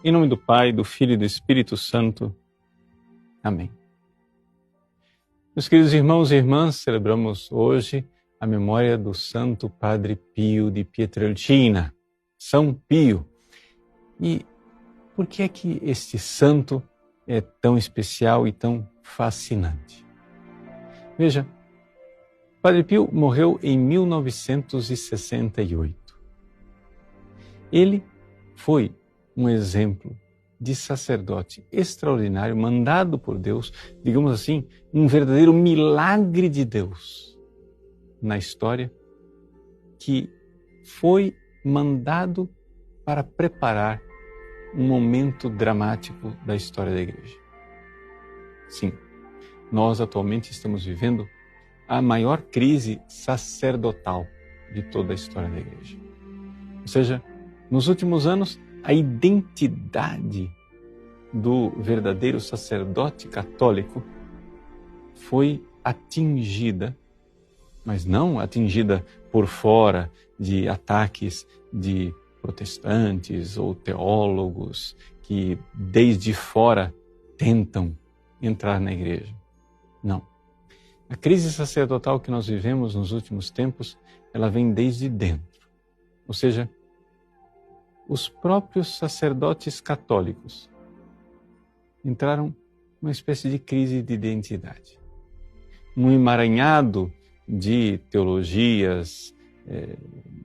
Em nome do Pai, do Filho e do Espírito Santo. Amém. Meus queridos irmãos e irmãs, celebramos hoje a memória do Santo Padre Pio de Pietrelcina, São Pio. E por que é que este santo é tão especial e tão fascinante? Veja, Padre Pio morreu em 1968. Ele foi um exemplo de sacerdote extraordinário, mandado por Deus, digamos assim, um verdadeiro milagre de Deus na história, que foi mandado para preparar um momento dramático da história da Igreja. Sim, nós atualmente estamos vivendo a maior crise sacerdotal de toda a história da Igreja. Ou seja, nos últimos anos, a identidade do verdadeiro sacerdote católico foi atingida, mas não atingida por fora de ataques de protestantes ou teólogos que desde fora tentam entrar na Igreja. Não. A crise sacerdotal que nós vivemos nos últimos tempos, ela vem desde dentro. Ou seja, os próprios sacerdotes católicos entraram numa espécie de crise de identidade. Num emaranhado de teologias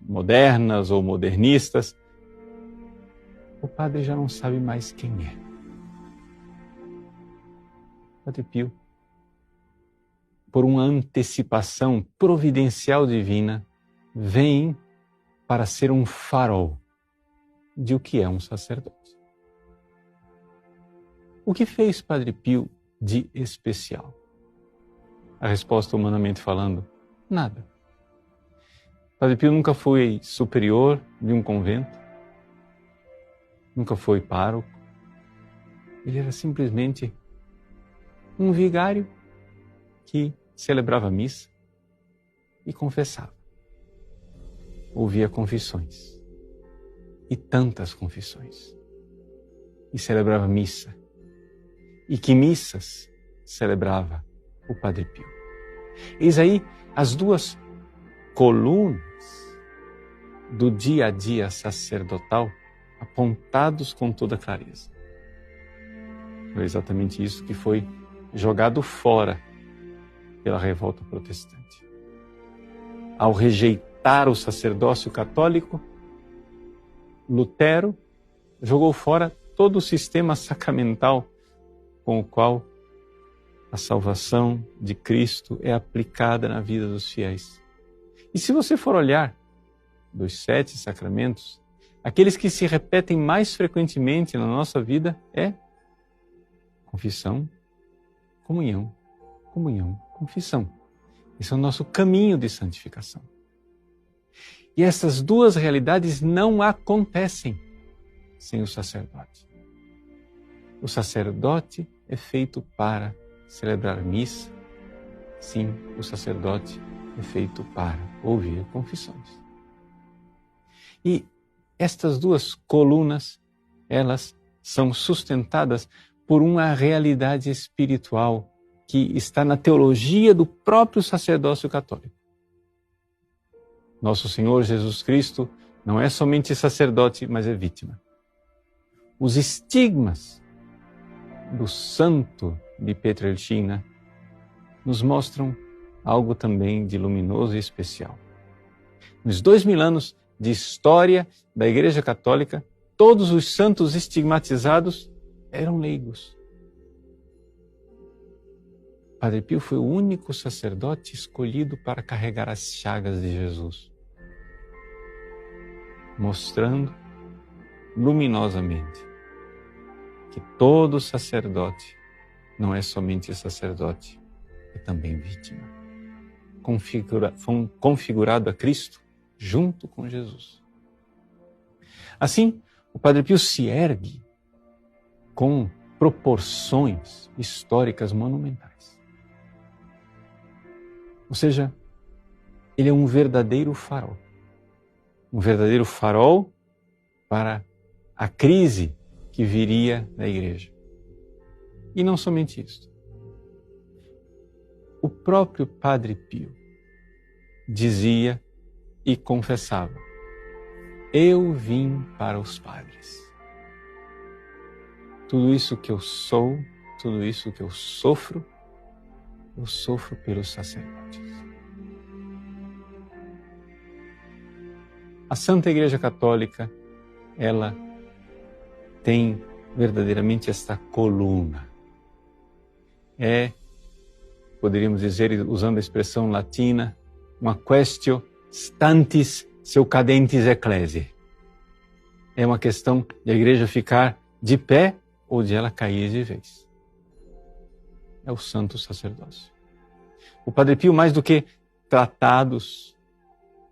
modernas ou modernistas, o padre já não sabe mais quem é. Padre Pio, por uma antecipação providencial divina, vem para ser um farol de o que é um sacerdote. O que fez Padre Pio de especial? A resposta, humanamente falando, nada. Padre Pio nunca foi superior de um convento, nunca foi pároco. Ele era simplesmente um vigário que celebrava a missa e confessava. Ouvia confissões. E tantas confissões. E celebrava missa. E que missas celebrava o Padre Pio. Eis aí as duas colunas do dia a dia sacerdotal apontados com toda clareza. Foi exatamente isso que foi jogado fora pela revolta protestante. Ao rejeitar o sacerdócio católico, Lutero jogou fora todo o sistema sacramental com o qual a salvação de Cristo é aplicada na vida dos fiéis. E se você for olhar dos 7 sacramentos, aqueles que se repetem mais frequentemente na nossa vida é confissão, comunhão, comunhão, confissão. Esse é o nosso caminho de santificação. E essas duas realidades não acontecem sem o sacerdote. O sacerdote é feito para celebrar missa. Sim, o sacerdote é feito para ouvir confissões. E estas duas colunas, elas são sustentadas por uma realidade espiritual que está na teologia do próprio sacerdócio católico. Nosso Senhor Jesus Cristo não é somente sacerdote, mas é vítima. Os estigmas do santo de Pietrelcina nos mostram algo também de luminoso e especial. Nos 2000 anos de história da Igreja Católica, todos os santos estigmatizados eram leigos. Padre Pio foi o único sacerdote escolhido para carregar as chagas de Jesus, mostrando luminosamente que todo sacerdote não é somente sacerdote, é também vítima, configurado a Cristo junto com Jesus. Assim, o Padre Pio se ergue com proporções históricas monumentais. Ou seja, ele é um verdadeiro farol. Um verdadeiro farol para a crise que viria da igreja. E não somente isso. O próprio Padre Pio dizia e confessava: eu vim para os padres. Tudo isso que eu sou, tudo isso que eu sofro pelos sacerdotes. A Santa Igreja Católica, ela tem verdadeiramente esta coluna. Poderíamos dizer, usando a expressão latina, uma quaestio stantis seu cadentes ecclesiae. É uma questão de a igreja ficar de pé ou de ela cair de vez. É o santo sacerdócio. O Padre Pio, mais do que tratados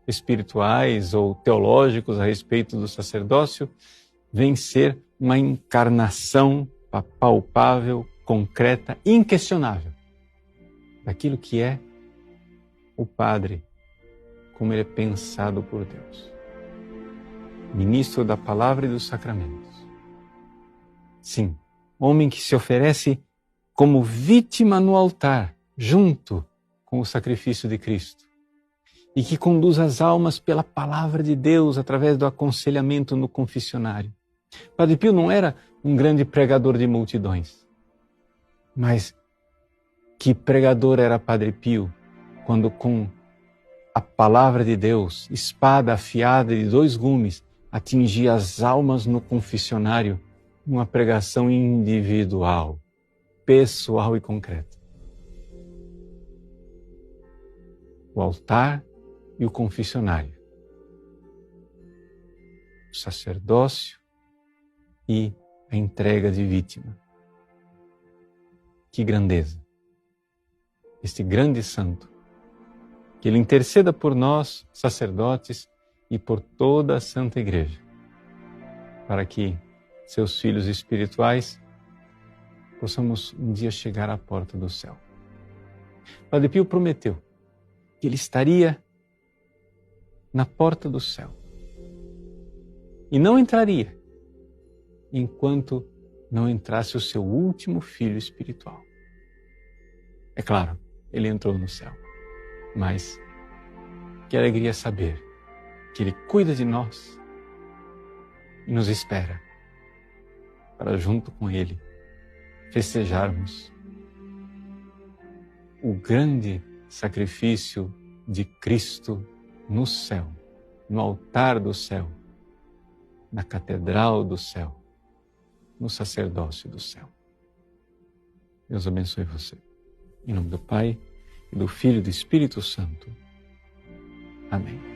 espirituais ou teológicos a respeito do sacerdócio, vem ser uma encarnação palpável, concreta, inquestionável daquilo que é o padre, como ele é pensado por Deus. Ministro da palavra e dos sacramentos. Sim, homem que se oferece como vítima no altar, junto com o sacrifício de Cristo, e que conduz as almas pela palavra de Deus através do aconselhamento no confessionário. Padre Pio não era um grande pregador de multidões, mas que pregador era Padre Pio quando, com a palavra de Deus, espada afiada de 2 gumes, atingia as almas no confessionário, numa pregação individual, pessoal e concreta. O altar e o confessionário, o sacerdócio e a entrega de vítima. Que grandeza! Este grande santo, que ele interceda por nós, sacerdotes, e por toda a Santa Igreja, para que seus filhos espirituais possamos um dia chegar à porta do céu. Padre Pio prometeu que ele estaria na porta do céu e não entraria enquanto não entrasse o seu último filho espiritual. É claro, ele entrou no céu, mas que alegria saber que ele cuida de nós e nos espera para, junto com ele, festejarmos o grande sacrifício de Cristo no céu, no altar do céu, na catedral do céu, no sacerdócio do céu. Deus abençoe você. Em nome do Pai, e do Filho e do Espírito Santo. Amém.